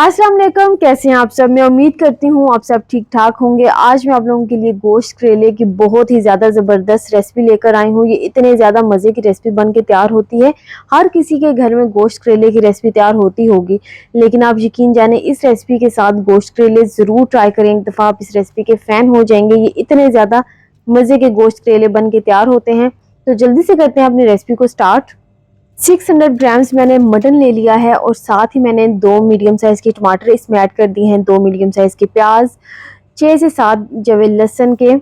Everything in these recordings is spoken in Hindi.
अस्सलाम वालेकुम, कैसे हैं आप सब। मैं उम्मीद करती हूँ आप सब ठीक ठाक होंगे। आज मैं आप लोगों के लिए गोश्त करेले की बहुत ही ज़्यादा ज़बरदस्त रेसिपी लेकर आई हूँ। ये इतने ज़्यादा मज़े की रेसिपी बन के तैयार होती है। हर किसी के घर में गोश्त करेले की रेसिपी तैयार होती होगी, लेकिन आप यकीन जाने इस रेसिपी के साथ गोश्त करेले ज़रूर ट्राई करें। एक दफ़ा आप इस रेसिपी के फ़ैन हो जाएंगे। ये इतने ज़्यादा मज़े के गोश्त करेले बन के तैयार होते हैं। तो जल्दी से करते हैं अपनी रेसिपी को स्टार्ट। 600 ग्राम्स मैंने मटन ले लिया है और साथ ही मैंने 2 मीडियम साइज़ के टमाटर इसमें ऐड कर दिए हैं, 2 मीडियम साइज़ के प्याज, 6 से 7 जवे लहसुन के,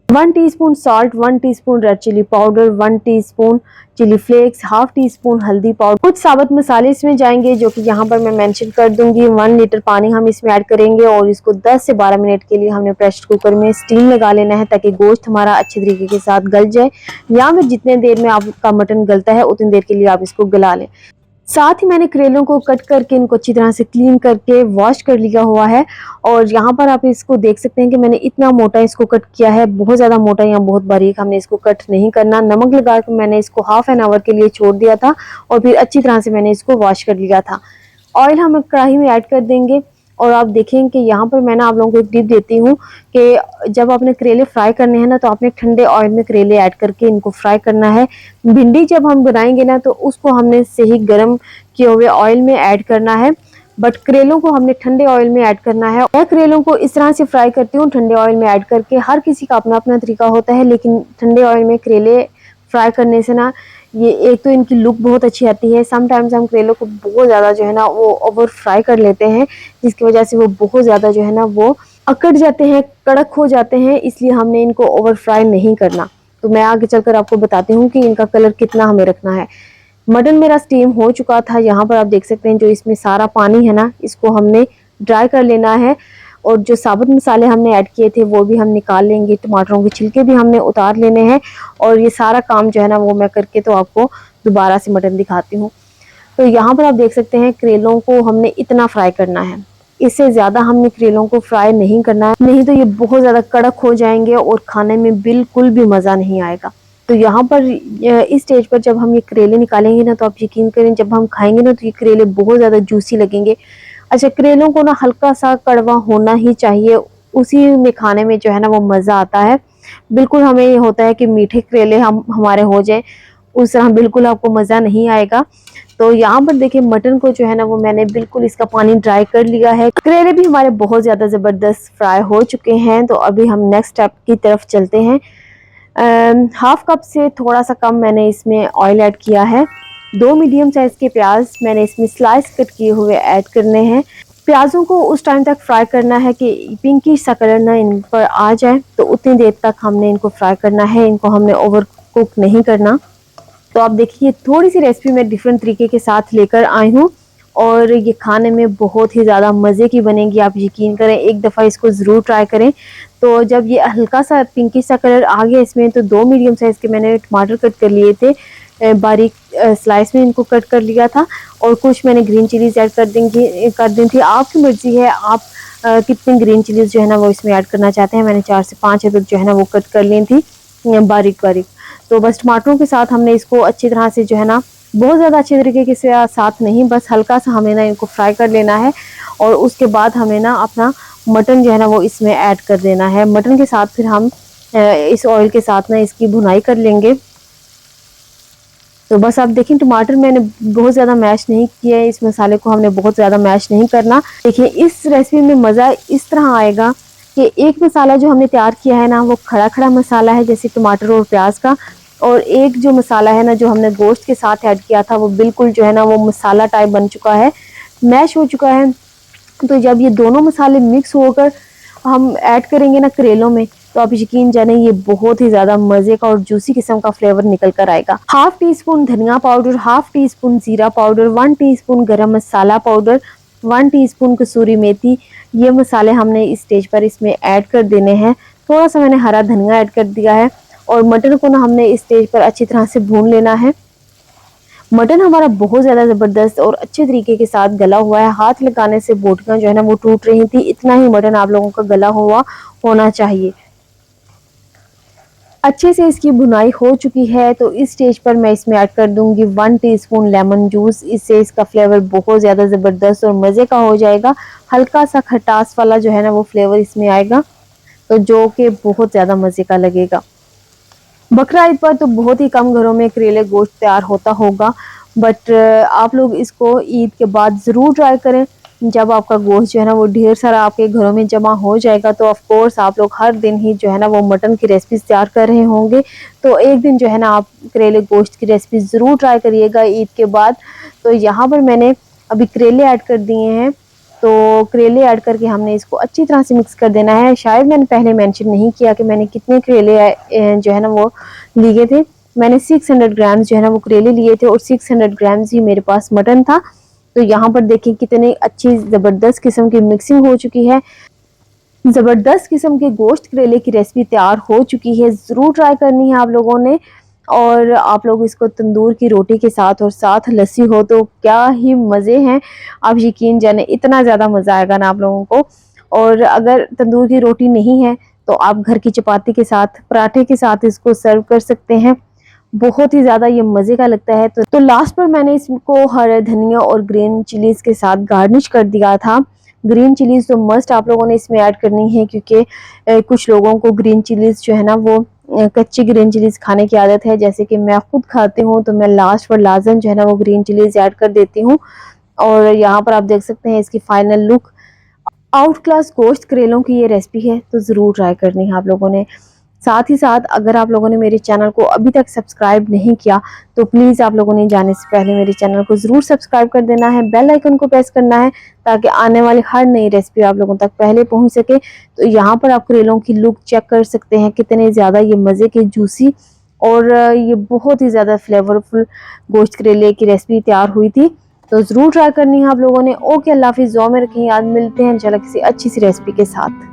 1 teaspoon salt, 1 teaspoon red chilli powder, 1 teaspoon chilli flakes, half teaspoon हल्दी पाउडर। कुछ साबुत मसाले इसमें जाएंगे जो कि यहाँ पर मैं मेंशन कर दूंगी। 1 लीटर पानी हम इसमें ऐड करेंगे और इसको 10 से 12 मिनट के लिए हमने प्रेशर कुकर में स्टीम लगा लेना है ताकि गोश्त हमारा अच्छे तरीके के साथ गल जाए, या फिर जितने देर में आपका मटन गलता है उतनी देर के लिए आप इसको गला लें। साथ ही मैंने करेलों को कट करके इनको अच्छी तरह से क्लीन करके वॉश कर लिया हुआ है। और यहाँ पर आप इसको देख सकते हैं कि मैंने इतना मोटा इसको कट किया है, बहुत ज़्यादा मोटा या बहुत बारीक हमने इसको कट नहीं करना। नमक लगा कर मैंने इसको हाफ एन आवर के लिए छोड़ दिया था और फिर अच्छी तरह से मैंने इसको वॉश कर लिया था। ऑयल हम कढ़ाई में ऐड कर देंगे और आप देखें कि यहाँ पर मैंने आप लोगों को एक टिप देती हूँ कि जब आपने करेले फ्राई करने हैं ना, तो आपने ठंडे ऑयल में करेले ऐड करके इनको फ्राई करना है। भिंडी जब हम बनाएंगे ना, तो उसको हमने सही गर्म किए हुए ऑयल में ऐड करना है, बट करेलों को हमने ठंडे ऑयल में ऐड करना है। मैं करेलों को इस तरह से फ्राई करती हूँ ठंडे ऑयल में ऐड करके। हर किसी का अपना अपना तरीका होता है, लेकिन ठंडे ऑयल में करेले फ्राई करने से ना, ये एक तो इनकी लुक बहुत अच्छी आती है। समटाइम्स हम करेलों को बहुत ज़्यादा जो है ना वो ओवर फ्राई कर लेते हैं, जिसकी वजह से वो बहुत ज़्यादा जो है ना वो अकड़ जाते हैं, कड़क हो जाते हैं, इसलिए हमने इनको ओवर फ्राई नहीं करना। तो मैं आगे चलकर आपको बताती हूँ कि इनका कलर कितना हमें रखना है। मटन मेरा स्टीम हो चुका था। यहाँ पर आप देख सकते हैं जो इसमें सारा पानी है ना, इसको हमने ड्राई कर लेना है। और जो साबुत मसाले हमने ऐड किए थे वो भी हम निकाल लेंगे। टमाटरों के छिलके भी हमने उतार लेने हैं। और ये सारा काम जो है ना वो मैं करके तो आपको दोबारा से मटन दिखाती हूँ। तो यहाँ पर आप देख सकते हैं करेलों को हमने इतना फ्राई करना है, इससे ज़्यादा हमने करेलों को फ्राई नहीं करना है, नहीं तो ये बहुत ज़्यादा कड़क हो जाएंगे और खाने में बिल्कुल भी मज़ा नहीं आएगा। तो यहाँ पर इस स्टेज पर जब हम ये करेले निकालेंगे ना, तो आप यकीन करें जब हम खाएंगे ना तो ये करेले बहुत ज़्यादा जूसी लगेंगे। अच्छा, करेलों को ना हल्का सा कड़वा होना ही चाहिए, उसी में खाने में जो है ना वो मज़ा आता है। बिल्कुल हमें ये होता है कि मीठे करेले हमारे हो जाए, उस तरह बिल्कुल आपको मज़ा नहीं आएगा। तो यहाँ पर देखिए मटन को जो है ना वो मैंने बिल्कुल इसका पानी ड्राई कर लिया है। करेले भी हमारे बहुत ज़्यादा ज़बरदस्त फ्राई हो चुके हैं। तो अभी हम नेक्स्ट स्टेप की तरफ चलते हैं। हाफ कप से थोड़ा सा कम मैंने इसमें ऑयल ऐड किया है। 2 मीडियम साइज़ के प्याज मैंने इसमें स्लाइस कट किए हुए ऐड करने हैं। प्याज़ों को उस टाइम तक फ्राई करना है कि पिंकिश सा कलर ना इन पर आ जाए, तो उतनी देर तक हमने इनको फ्राई करना है। इनको हमने ओवर कुक नहीं करना। तो आप देखिए थोड़ी सी रेसिपी मैं डिफरेंट तरीके के साथ लेकर आई हूँ और ये खाने में बहुत ही ज़्यादा मज़े की बनेगी। आप यकीन करें, एक दफ़ा इसको ज़रूर ट्राई करें। तो जब ये हल्का सा पिंकी सा कलर आ गया इसमें, तो 2 मीडियम साइज़ के मैंने टमाटर कट कर लिए थे, बारीक स्लाइस में इनको कट कर लिया था। और कुछ मैंने ग्रीन चिलीज़ ऐड कर दी थी। आपकी मर्ज़ी है आप कितनी ग्रीन चिलीज़ जो है ना वो इसमें ऐड करना चाहते हैं। मैंने 4 से 5 अदद जो है ना वो कट कर ली थी बारीक बारीक। तो बस टमाटरों के साथ हमने इसको अच्छी तरह से जो है ना, बहुत ज़्यादा अच्छे तरीके के साथ नहीं, बस हल्का सा हमें ना इनको फ्राई कर लेना है। और उसके बाद हमें ना अपना मटन जो है ना वो इसमें ऐड कर देना है। मटन के साथ फिर हम इस ऑयल के साथ ना इसकी भुनाई कर लेंगे। तो बस आप देखें टमाटर मैंने बहुत ज़्यादा मैश नहीं किया है, इस मसाले को हमने बहुत ज़्यादा मैश नहीं करना। देखिए इस रेसिपी में मज़ा इस तरह आएगा कि एक मसाला जो हमने तैयार किया है ना वो खड़ा खड़ा मसाला है, जैसे टमाटर और प्याज का। और एक जो मसाला है ना जो हमने गोश्त के साथ ऐड किया था वो बिल्कुल जो है ना वो मसाला टाइप बन चुका है, मैश हो चुका है। तो जब ये दोनों मसाले मिक्स होकर हम ऐड करेंगे ना करेलों में, तो आप यकीन जाने ये बहुत ही ज़्यादा मज़े का और जूसी किस्म का फ्लेवर निकल कर आएगा। हाफ टी स्पून धनिया पाउडर, हाफ टी स्पून जीरा पाउडर, 1 टीस्पून गरम मसाला पाउडर, 1 टीस्पून कसूरी मेथी, ये मसाले हमने इस स्टेज पर इसमें ऐड कर देने हैं। थोड़ा सा मैंने हरा धनिया ऐड कर दिया है। और मटन को ना हमने इस स्टेज पर अच्छी तरह से भून लेना है। मटन हमारा बहुत ज़्यादा ज़बरदस्त और अच्छे तरीके के साथ गला हुआ है। हाथ लगाने से बोटियां जो है ना वो टूट रही थी, इतना ही मटन आप लोगों का गला हुआ होना चाहिए। अच्छे से इसकी भुनाई हो चुकी है, तो इस स्टेज पर मैं इसमें ऐड कर दूंगी 1 टीस्पून लेमन जूस। इससे इसका फ्लेवर बहुत ज़्यादा ज़बरदस्त और मज़े का हो जाएगा। हल्का सा खटास वाला जो है ना वो फ्लेवर इसमें आएगा, तो जो कि बहुत ज़्यादा मज़े का लगेगा। बकरा ईद पर तो बहुत ही कम घरों में करेले गोश्त तैयार होता होगा, बट आप लोग इसको ईद के बाद ज़रूर ट्राई करें। जब आपका गोश्त जो है ना वो ढेर सारा आपके घरों में जमा हो जाएगा, तो ऑफ कोर्स आप लोग हर दिन ही जो है ना वो मटन की रेसिपीज तैयार कर रहे होंगे, तो एक दिन जो है ना आप करेले गोश्त की रेसिपी ज़रूर ट्राई करिएगा ईद के बाद। तो यहाँ पर मैंने अभी करेले ऐड कर दिए हैं, तो करेले ऐड करके हमने इसको अच्छी तरह से मिक्स कर देना है। शायद मैंने पहले मेंशन नहीं किया कि मैंने कितने करेले जो है ना वो लिए थे। मैंने 600 ग्राम्स जो है ना वो करेले लिए थे और 600 ग्राम्स ही मेरे पास मटन था। तो यहाँ पर देखिए कितनी अच्छी ज़बरदस्त किस्म की मिक्सिंग हो चुकी है। ज़बरदस्त किस्म के गोश्त करेले की रेसिपी तैयार हो चुकी है, ज़रूर ट्राई करनी है आप लोगों ने। और आप लोग इसको तंदूर की रोटी के साथ और साथ लस्सी हो तो क्या ही मज़े हैं, आप यकीन जाने इतना ज़्यादा मज़ा आएगा ना आप लोगों को। और अगर तंदूर की रोटी नहीं है तो आप घर की चपाती के साथ, पराठे के साथ इसको सर्व कर सकते हैं। बहुत ही ज़्यादा ये मज़े का लगता है। तो लास्ट पर मैंने इसको हरा धनिया और ग्रीन चिलीज़ के साथ गार्निश कर दिया था। ग्रीन चिलीज़ तो मस्ट आप लोगों ने इसमें ऐड करनी है, क्योंकि कुछ लोगों को ग्रीन चिलीज़ जो है ना वो कच्ची ग्रीन चिलीज़ खाने की आदत है, जैसे कि मैं खुद खाती हूँ, तो मैं लास्ट पर लाज़म जो है ना वो ग्रीन चिलीज़ ऐड कर देती हूँ। और यहाँ पर आप देख सकते हैं इसकी फाइनल लुक। आउट क्लास गोश्त करेलों की ये रेसिपी है, तो ज़रूर ट्राई करनी है आप लोगों ने। साथ ही साथ अगर आप लोगों ने मेरे चैनल को अभी तक सब्सक्राइब नहीं किया, तो प्लीज़ आप लोगों ने जाने से पहले मेरे चैनल को ज़रूर सब्सक्राइब कर देना है, बेल आइकन को प्रेस करना है, ताकि आने वाली हर नई रेसिपी आप लोगों तक पहले पहुंच सके। तो यहाँ पर आप करेलों की लुक चेक कर सकते हैं, कितने ज़्यादा ये मज़े के जूसी और ये बहुत ही ज़्यादा फ्लेवरफुल गोश्त करेले की रेसिपी तैयार हुई थी। तो ज़रूर ट्राई करनी है आप लोगों ने। ओके, अल्लाह हाफिज़, दुआ में रखें, याद, मिलते हैं इंशाल्लाह किसी अच्छी सी रेसिपी के साथ।